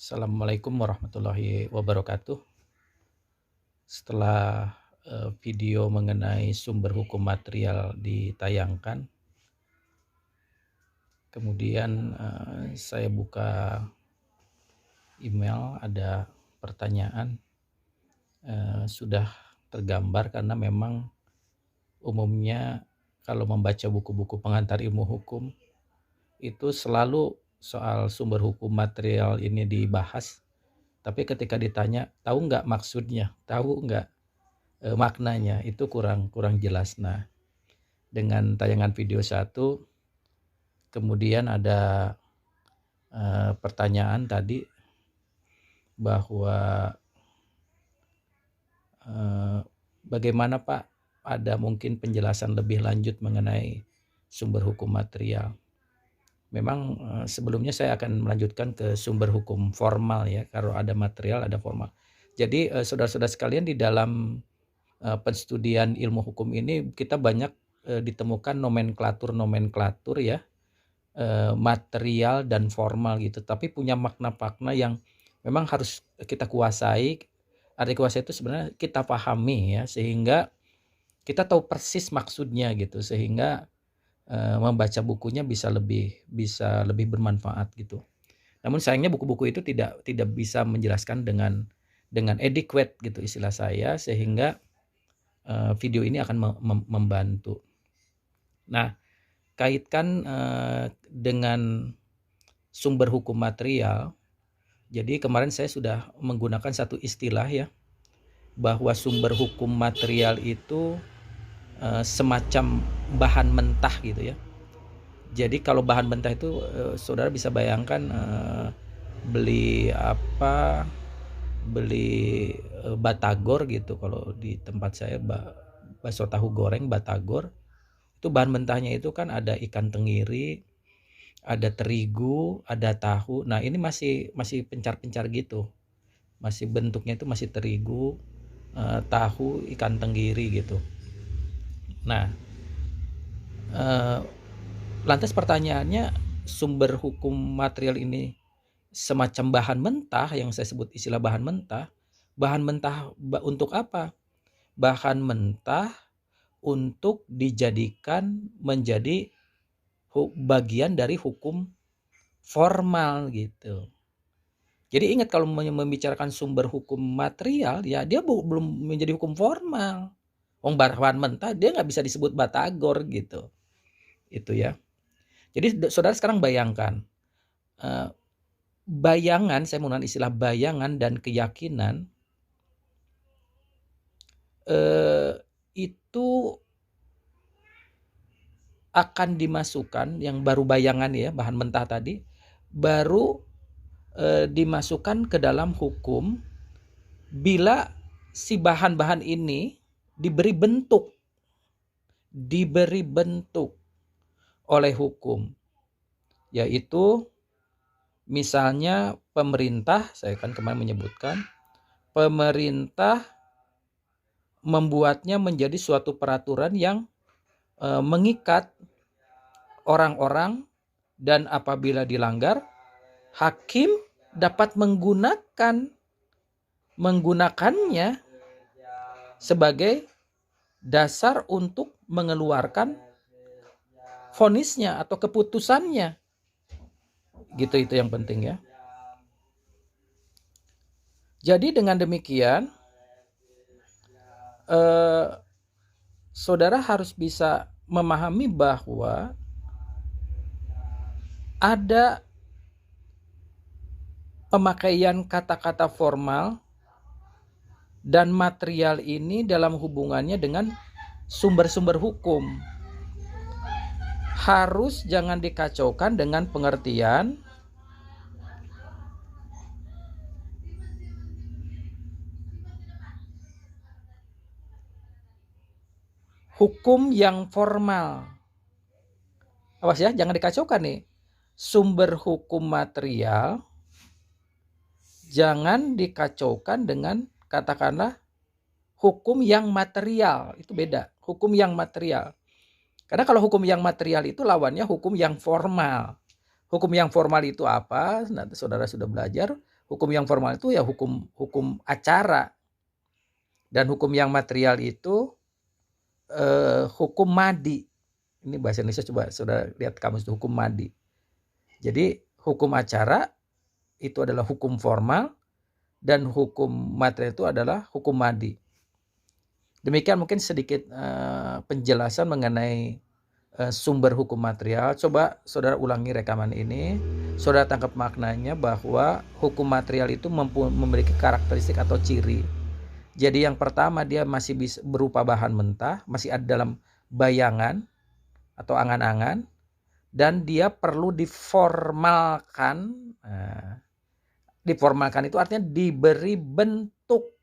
Assalamualaikum warahmatullahi wabarakatuh. Setelah video mengenai sumber hukum material ditayangkan, kemudian saya buka email, ada pertanyaan sudah tergambar karena memang umumnya kalau membaca buku-buku pengantar ilmu hukum itu selalu soal sumber hukum material ini dibahas. Tapi ketika ditanya, tahu nggak maksudnya, tahu nggak maknanya, itu kurang jelas. Nah, dengan tayangan video satu, kemudian ada pertanyaan tadi bahwa bagaimana Pak, ada mungkin penjelasan lebih lanjut mengenai sumber hukum material. Memang sebelumnya saya akan melanjutkan ke sumber hukum formal ya, kalau ada material ada formal. Jadi saudara-saudara sekalian, di dalam penstudian ilmu hukum ini kita banyak ditemukan nomenklatur ya, material dan formal gitu, tapi punya makna-makna yang memang harus kita kuasai. Arti kuasai itu sebenarnya kita pahami ya, sehingga kita tahu persis maksudnya gitu, sehingga membaca bukunya bisa lebih bermanfaat gitu. Namun sayangnya buku-buku itu tidak bisa menjelaskan dengan adequate gitu istilah saya, sehingga video ini akan membantu. Nah, kaitkan dengan sumber hukum material. Jadi kemarin saya sudah menggunakan satu istilah ya, bahwa sumber hukum material itu semacam bahan mentah gitu ya. Jadi kalau bahan mentah itu saudara bisa bayangkan beli batagor gitu. Kalau di tempat saya bakso tahu goreng batagor, itu bahan mentahnya itu kan ada ikan tenggiri, ada terigu, ada tahu. Nah, ini masih pencar-pencar gitu. Masih bentuknya itu masih terigu, tahu, ikan tenggiri gitu. Nah, lantas pertanyaannya, sumber hukum material ini semacam bahan mentah, yang saya sebut istilah bahan mentah. Bahan mentah untuk apa? Bahan mentah untuk dijadikan menjadi bagian dari hukum formal gitu. Jadi ingat, kalau membicarakan sumber hukum material ya, dia belum menjadi hukum formal. Bahan mentah dia nggak bisa disebut batagor gitu. Itu ya. Jadi saudara sekarang bayangkan, bayangan, saya menggunakan istilah bayangan dan keyakinan, itu akan dimasukkan, yang baru bayangan ya, bahan mentah tadi, baru dimasukkan ke dalam hukum bila si bahan-bahan ini diberi bentuk oleh hukum, yaitu misalnya pemerintah, saya kan kemarin menyebutkan, pemerintah membuatnya menjadi suatu peraturan yang mengikat orang-orang, dan apabila dilanggar, hakim dapat menggunakannya sebagai dasar untuk mengeluarkan vonisnya atau keputusannya. Gitu, itu yang penting ya. Jadi dengan demikian, saudara harus bisa memahami bahwa ada pemakaian kata-kata formal dan material ini dalam hubungannya dengan sumber-sumber hukum. Harus jangan dikacaukan dengan pengertian hukum yang formal. Awas ya, jangan dikacaukan nih. Sumber hukum material jangan dikacaukan dengan katakanlah hukum yang material. Itu beda, hukum yang material. Karena kalau hukum yang material itu lawannya hukum yang formal. Hukum yang formal itu apa? Nanti saudara sudah belajar. Hukum yang formal itu ya hukum hukum acara, dan hukum yang material itu hukum madi. Ini bahasa Indonesia, coba Saudara lihat kamus itu, hukum madi. Jadi hukum acara itu adalah hukum formal dan hukum material itu adalah hukum madi. Demikian mungkin sedikit penjelasan mengenai sumber hukum material. Coba Saudara ulangi rekaman ini, Saudara tangkap maknanya bahwa hukum material itu memiliki karakteristik atau ciri. Jadi yang pertama, dia masih bisa berupa bahan mentah, masih ada dalam bayangan atau angan-angan, dan dia perlu diformalkan. Nah, diformalkan itu artinya diberi bentuk.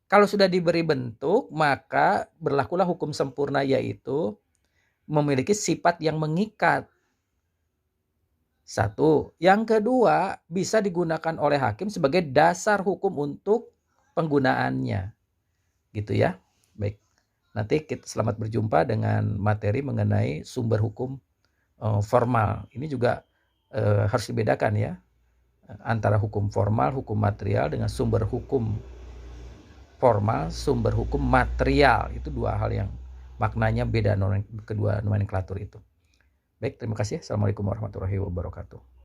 Kalau sudah diberi bentuk, maka berlakulah hukum sempurna, yaitu memiliki sifat yang mengikat. Satu. Yang kedua, bisa digunakan oleh hakim sebagai dasar hukum untuk penggunaannya. Gitu ya. Baik. Nanti kita selamat berjumpa dengan materi mengenai sumber hukum formal. Ini juga harus dibedakan ya, antara hukum formal, hukum material, dengan sumber hukum formal, sumber hukum material. Itu dua hal yang maknanya beda, kedua nomenklatur itu. Baik, terima kasih. Assalamualaikum warahmatullahi wabarakatuh.